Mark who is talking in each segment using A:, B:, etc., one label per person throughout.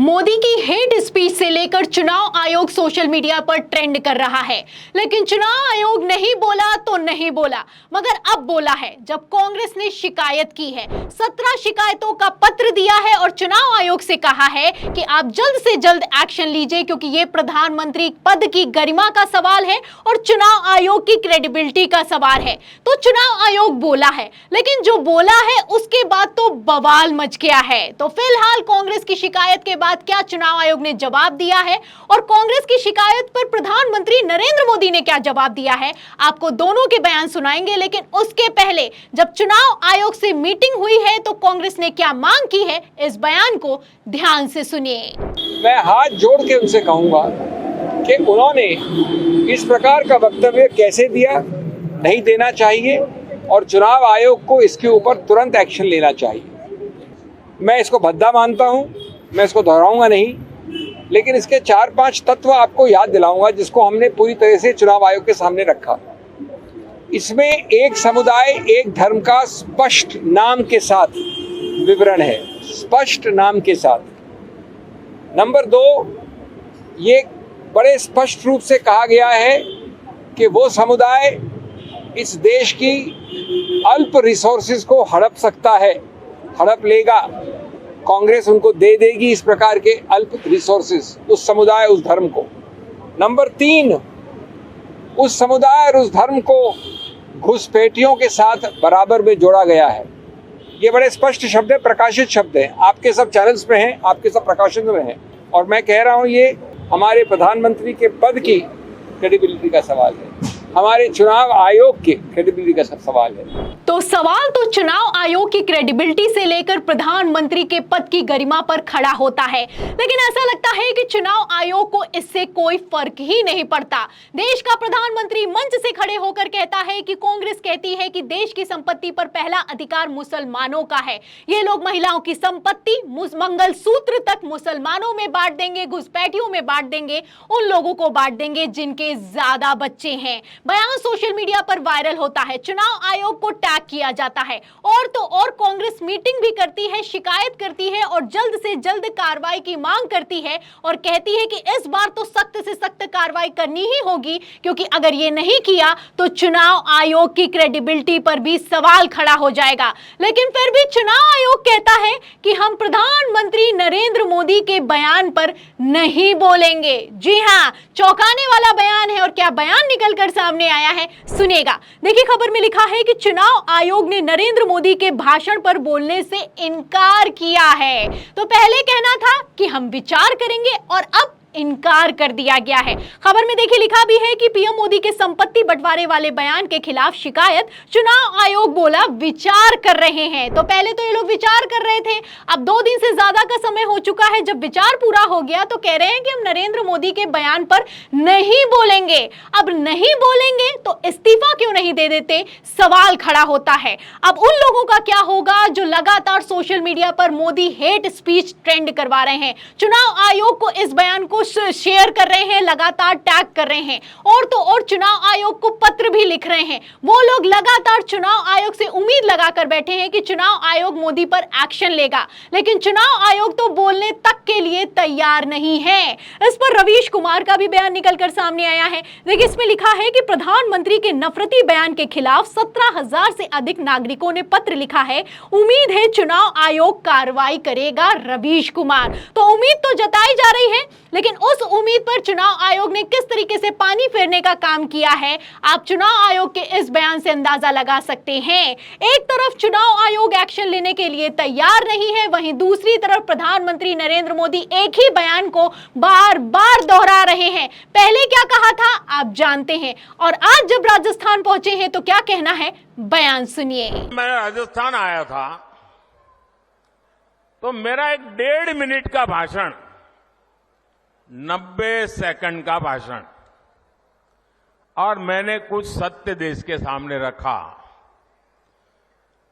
A: मोदी की hate speech से लेकर चुनाव आयोग सोशल मीडिया पर ट्रेंड कर रहा है, लेकिन चुनाव आयोग नहीं बोला तो नहीं बोला, मगर अब बोला है जब कांग्रेस ने शिकायत की है। 17 शिकायतों का पत्र दिया है और चुनाव आयोग से कहा है कि आप जल्द से जल्द एक्शन लीजिए, क्योंकि ये प्रधानमंत्री पद की गरिमा का सवाल है और चुनाव आयोग की क्रेडिबिलिटी का सवाल है। तो चुनाव आयोग बोला है, लेकिन जो बोला है उसके बाद तो बवाल मच गया है। तो फिलहाल कांग्रेस की शिकायत के बाद क्या चुनाव आयोग ने जवाब दिया है और कांग्रेस की शिकायत पर प्रधानमंत्री नरेंद्र मोदी ने क्या जवाब दिया है, आपको दोनों के बयान सुनाएंगे। लेकिन उसके पहले जब चुनाव आयोग से मीटिंग हुई है तो कांग्रेस ने क्या मांग की है, इस बयान को ध्यान से सुनिए।
B: मैं हाथ जोड़ के उनसे कहूंगा कि उन्होंने इस प्रकार का वक्तव्य कैसे दिया, नहीं देना चाहिए और चुनाव आयोग को इसके ऊपर तुरंत एक्शन लेना चाहिए। मैं इसको भद्दा मानता हूं, मैं इसको दोहराऊंगा नहीं, लेकिन इसके 4-5 तत्व आपको याद दिलाऊंगा जिसको हमने पूरी तरह से चुनाव आयोग के सामने रखा। इसमें एक समुदाय एक धर्म का स्पष्ट नाम के साथ विवरण है, स्पष्ट नाम के साथ। नंबर 2, ये बड़े स्पष्ट रूप से कहा गया है कि वो समुदाय इस देश की अल्प रिसोर्सेज को हड़प सकता है, हड़प लेगा, कांग्रेस उनको दे देगी इस प्रकार के अल्प रिसोर्सेज उस समुदाय उस धर्म को। नंबर 3, उस समुदाय और उस धर्म को घुसपैठियों के साथ बराबर में जोड़ा गया है। ये बड़े स्पष्ट शब्द है, प्रकाशित शब्द है, आपके सब चैनल्स पे हैं, आपके सब प्रकाशन में हैं। और मैं कह रहा हूँ ये हमारे प्रधानमंत्री के पद की क्रेडिबिलिटी का सवाल है, हमारे चुनाव आयोग के क्रेडिबिलिटी का सवाल है।
A: तो सवाल तो चुनाव आयोग की क्रेडिबिलिटी से लेकर प्रधानमंत्री के पद की गरिमा पर खड़ा होता है, लेकिन ऐसा लगता है कि चुनाव आयोग को इससे कोई फर्क ही नहीं पड़ता। देश का प्रधानमंत्री मंच से खड़े होकर कहता है कि कांग्रेस कहती है कि देश की संपत्ति पर पहला अधिकार मुसलमानों का है, ये लोग महिलाओं की संपत्ति मंगलसूत्र तक मुसलमानों में बांट देंगे, घुसपैठियों में बांट देंगे, उन लोगों को बांट देंगे जिनके ज्यादा बच्चे हैं। बयान सोशल मीडिया पर वायरल होता है, चुनाव आयोग को टैग किया जाता है और तो और कांग्रेस मीटिंग भी करती है, शिकायत करती है और जल्द से जल्द कार्रवाई की मांग करती है और कहती है कि इस बार तो सख्त से सख्त कार्रवाई करनी ही होगी, क्योंकि अगर ये नहीं किया तो चुनाव आयोग की क्रेडिबिलिटी पर भी सवाल खड़ा हो जाएगा। लेकिन फिर भी चुनाव आयोग कहता है कि हम प्रधानमंत्री नरेंद्र मोदी के बयान पर नहीं बोलेंगे। जी हां, चौंकाने वाला बयान है और क्या बयान निकलकर सामने आया है, सुनेगा। देखिए, खबर में लिखा है कि चुनाव आयोग ने नरेंद्र मोदी के भाषण पर बोलने से इनकार किया है। तो पहले कहना था कि हम विचार करेंगे और अब इनकार कर दिया गया है। खबर में देखिए लिखा भी है कि पीएम मोदी के संपत्ति बंटवारे वाले बयान के खिलाफ शिकायत, चुनाव आयोग बोला विचार कर रहे हैं। तो पहले तो ये लोग विचार कर रहे थे, अब 2 दिन से ज्यादा का समय हो चुका है, जब विचार पूरा हो गया तो कह रहे हैं कि हम नरेंद्र मोदी के बयान पर नहीं बोलेंगे। अब नहीं बोलेंगे तो इस्तीफा क्यों नहीं दे देते, सवाल खड़ा होता है। अब उन लोगों का क्या होगा जो लगातार सोशल मीडिया पर मोदी हेट स्पीच ट्रेंड करवा रहे हैं, चुनाव आयोग को इस बयान को शेयर कर रहे हैं, लगातार टैग कर रहे हैं और तो और चुनाव आयोग को पत्र भी लिख रहे हैं। वो लोग लगातार चुनाव आयोग से उम्मीद लगाकर बैठे हैं कि चुनाव आयोग मोदी पर एक्शन लेगा, लेकिन चुनाव आयोग तो बोलने तक के लिए तैयार नहीं है। इस पर रवीश कुमार का भी बयान निकलकर सामने आया है। देखिए, इसमें लिखा है कि प्रधानमंत्री के नफरती बयान के खिलाफ 17,000 से अधिक नागरिकों ने पत्र लिखा है, उम्मीद है चुनाव आयोग कार्रवाई करेगा। रवीश कुमार, तो उम्मीद तो जताई जा रही है, लेकिन उस उम्मीद पर चुनाव आयोग ने किस तरीके से पानी फेरने का काम किया है, आप चुनाव आयोग के इस बयान से अंदाजा लगा सकते हैं। एक तरफ चुनाव आयोग एक्शन लेने के लिए तैयार नहीं है, वहीं दूसरी तरफ प्रधानमंत्री नरेंद्र मोदी एक ही बयान को बार बार दोहरा रहे हैं। पहले क्या कहा था आप जानते हैं, और आज जब राजस्थान पहुंचे हैं तो क्या कहना है, बयान सुनिए।
C: मैं राजस्थान आया था तो मेरा एक 1.5 मिनट का भाषण, 90 सेकंड का भाषण, और मैंने कुछ सत्य देश के सामने रखा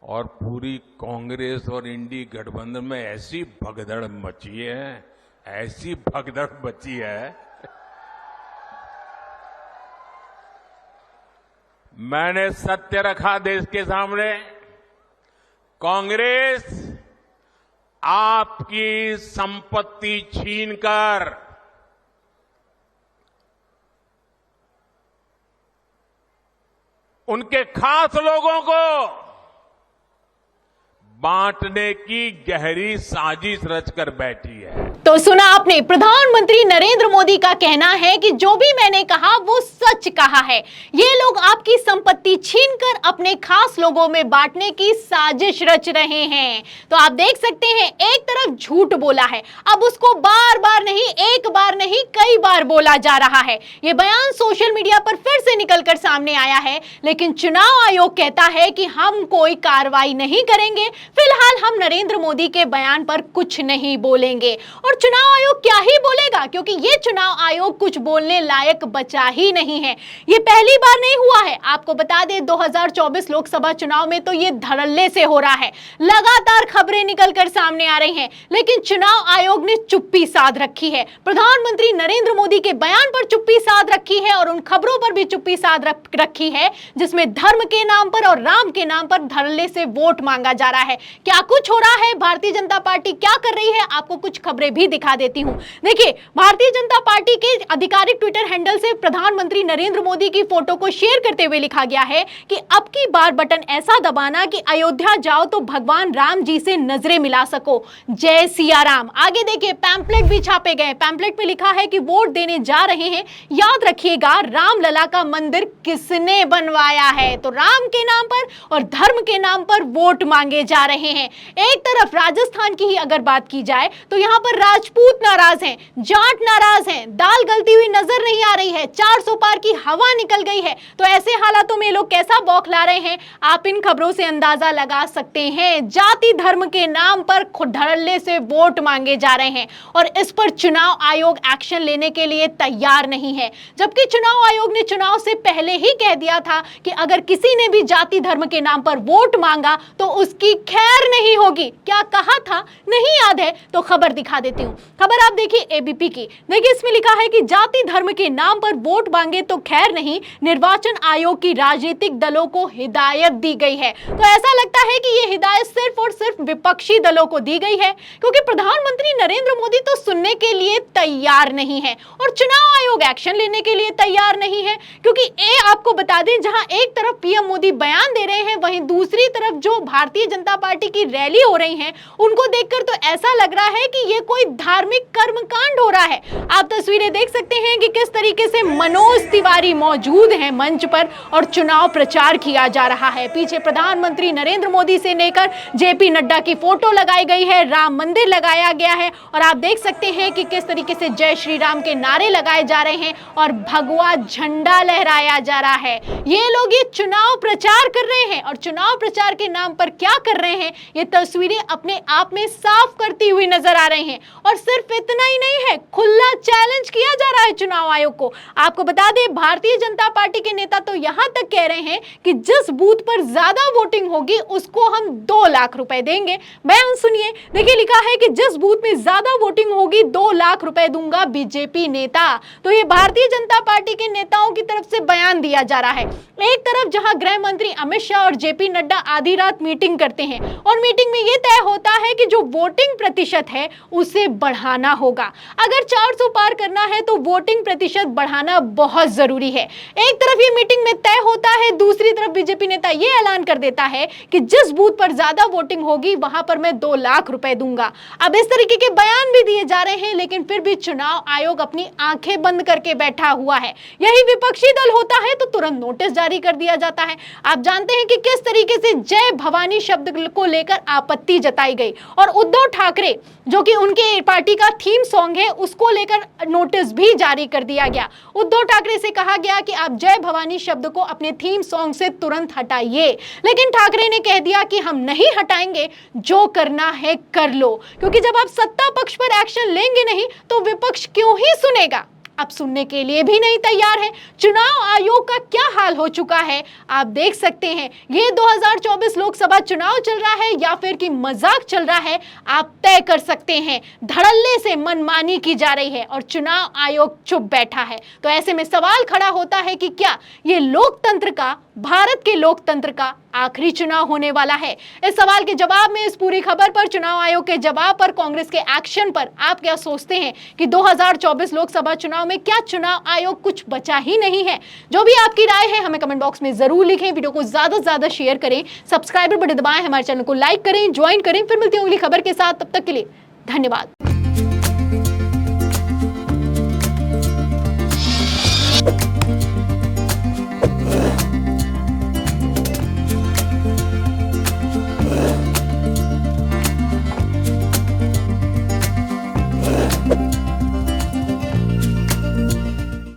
C: और पूरी कांग्रेस और इंडी गठबंधन में ऐसी भगदड़ मची है, ऐसी भगदड़ मची है। मैंने सत्य रखा देश के सामने, कांग्रेस आपकी संपत्ति छीनकर उनके खास लोगों को बांटने की गहरी साजिश रचकर बैठी है।
A: तो सुना आपने, प्रधानमंत्री नरेंद्र मोदी का कहना है कि जो भी मैंने कहा वो सच कहा है। ये लोग आपकी संपत्ति छीनकर अपने खास लोगों में बांटने की साजिश रच रहे हैं। तो आप देख सकते हैं, एक तरफ झूठ बोला है, अब उसको बार बार नहीं, एक बार नहीं, कई बार बोला जा रहा है। ये बयान सोशल मीडिया पर फिर से निकलकर सामने आया है, लेकिन चुनाव आयोग कहता है कि हम कोई कार्रवाई नहीं करेंगे, फिलहाल हम नरेंद्र मोदी के बयान पर कुछ नहीं बोलेंगे। और चुनाव आयोग क्या ही बोलेगा, क्योंकि ये चुनाव आयोग कुछ बोलने लायक बचा ही नहीं है। ये पहली बार नहीं हुआ है। आपको बता दें, 2024 लोकसभा चुनाव में तो ये धड़ल्ले से हो रहा है, लगातार खबरें निकलकर सामने आ रही हैं, लेकिन चुनाव आयोग ने चुप्पी साध रखी है। प्रधानमंत्री नरेंद्र मोदी के बयान पर चुप्पी साध रखी है और उन खबरों पर भी चुप्पी साध रखी है जिसमें धर्म के नाम पर और राम के नाम पर धड़ल्ले से वोट मांगा जा रहा है। क्या कुछ हो रहा है, भारतीय जनता पार्टी क्या कर रही है, आपको कुछ खबरें भी दिखा देती हूं। देखिए, भारतीय जनता पार्टी के आधिकारिक ट्विटर हैंडल से प्रधानमंत्री नरेंद्र मोदी की फोटो को शेयर करते हुए लिखा गया है कि अब की बार बटन ऐसा दबाना कि अयोध्या जाओ तो भगवान राम जी से नजरें मिला सको, जय सिया राम। आगे देखिए, पैम्पलेट भी छापे गए। पैम्पलेट में लिखा है कि वोट देने जा रहे हैं, याद रखिएगा रामलला का मंदिर किसने बनवाया है। तो राम के नाम पर और धर्म के नाम पर वोट मांगे जा रहे हैं। एक तरफ राजस्थान की ही अगर बात की जाए तो यहां पर राजपूत नाराज हैं, जाट नाराज हैं, दाल गलती हुई नजर नहीं आ रही है, 400 पार की हवा निकल गई है। तो ऐसे हालातों में लोग कैसा बौखला रहे हैं, आप इन खबरों से अंदाजा लगा सकते हैं। जाति धर्म के नाम पर धड़ल्ले से वोट मांगे जा रहे हैं और इस पर चुनाव आयोग एक्शन लेने के लिए तैयार नहीं है, जबकि चुनाव आयोग ने चुनाव से पहले ही कह दिया था कि अगर किसी ने भी जाति धर्म के नाम पर वोट मांगा तो उसकी खैर नहीं होगी। क्या कहा था, नहीं याद है तो खबर दिखा देती हूं। खबर आप देखिए एबीपी की। देखिए, इसमें लिखा है कि जाति धर्म के नाम पर वोट मांगे तो खैर नहीं, निर्वाचन आयोग की राजनीतिक दलों को हिदायत दी गई है। तो ऐसा लगता है कि यह हिदायत सिर्फ और सिर्फ विपक्षी दलों को दी गई है, क्योंकि प्रधानमंत्री नरेंद्र मोदी तो सुनने के लिए तैयार नहीं है और चुनाव आयोग एक्शन लेने के लिए तैयार नहीं है। क्योंकि आपको बता दें, जहां एक तरफ पीएम मोदी बयान दे रहे हैं, वहीं दूसरी तरफ जो भारतीय जनता पार्टी की रैली हो रही है, उनको देखकर तो ऐसा लग रहा है कि ये कोई धार्मिक कर्मकांड हो रहा है। आप तस्वीरें देख सकते हैं कि किस तरीके से मनोज तिवारी मौजूद हैं मंच पर और चुनाव प्रचार किया जा रहा है। पीछे प्रधानमंत्री नरेंद्र मोदी से लेकर जेपी नड्डा की फोटो लगाई गई है, राम मंदिर लगाया गया है और आप देख सकते हैं कि किस तरीके से जय श्री राम के नारे लगाए जा रहे हैं और भगवा झंडा लहराया जा रहा है। ये लोग ये चुनाव प्रचार कर रहे हैं और चुनाव प्रचार के नाम पर क्या कर रहे हैं, ये तस्वीरें अपने आप में साफ करती हुई नजर आ रही हैं। और सिर्फ इतना ही नहीं है, खुला चैलेंज किया जा रहा है चुनाव आयोग को। आपको बता दें, भारतीय जनता पार्टी के नेता तो यहां तक कह रहे हैं कि जिस बूथ पर ज्यादा वोटिंग होगी उसको हम 2 लाख रुपए देंगे। बयान सुनिए, देखिए लिखा है कि जिस बूथ में ज्यादा वोटिंग होगी 2 लाख रुपए दूंगा बीजेपी नेता। तो ये भारतीय जनता पार्टी के नेताओं की तरफ से बयान दिया जा रहा है। एक तरफ जहां गृह मंत्री अमित शाह और जेपी नड्डा आधी रात मीटिंग करते हैं और मीटिंग में यह तय होता है कि जो वोटिंग प्रतिशत है उसे बढ़ाना होगा। अगर 400 पार करना है तो वोटिंग प्रतिशत बढ़ाना बहुत जरूरी है। एक तरफ ये मीटिंग में तय होता है, दूसरी तरफ बीजेपी नेता ये ऐलान कर देता है कि जिस बूथ पर ज्यादा वोटिंग होगी वहां पर मैं 2 लाख रुपए दूंगा। अब इस तरीके के बयान भी दिए जा रहे हैं, लेकिन फिर भी चुनाव आयोग अपनी आंखें बंद करके बैठा हुआ है। यही विपक्षी दल होता है तो तुरंत नोटिस जारी कर दिया जाता है। आप जानते हैं कि किस तरीके से जय भवानी शब्द को लेकर आपत्ति जताई गई और उद्धव ठाकरे, जो कि उनके पार्टी का थीम सॉन्ग है, उसको लेकर नोटिस भी जारी कर दिया गया। उद्धव ठाकरे से कहा गया कि आप जय भवानी शब्द को अपने थीम सॉन्ग से तुरंत हटाइए, लेकिन ठाकरे ने कह दिया कि हम नहीं हटाएंगे, जो करना है कर लो। क्योंकि जब आप सत्ता पक्ष पर एक्शन लेंगे नहीं तो विपक्ष क्यों ही सुनेगा। अब सुनने के लिए भी नहीं तैयार है। चुनाव आयोग का क्या हाल हो चुका है आप देख सकते हैं। ये 2024 लोकसभा चुनाव चल रहा है या फिर कि मजाक चल रहा है, आप तय कर सकते हैं। धड़ल्ले से मनमानी की जा रही है और चुनाव आयोग चुप बैठा है। तो ऐसे में सवाल खड़ा होता है कि क्या ये लोकतंत्र का भारत के लोकतंत्र का आखिरी चुनाव होने वाला है? इस सवाल के जवाब में, इस पूरी खबर पर, चुनाव आयोग के जवाब पर, कांग्रेस के एक्शन पर आप क्या सोचते हैं कि 2024 लोकसभा चुनाव में क्या चुनाव आयोग कुछ बचा ही नहीं है? जो भी आपकी राय है हमें कमेंट बॉक्स में जरूर लिखें। वीडियो को ज्यादा से ज्यादा शेयर करें, सब्सक्राइबर बटन दबाएं, हमारे चैनल को लाइक करें, ज्वाइन करें। फिर मिलती है अगली खबर के साथ, तब तक के लिए धन्यवाद।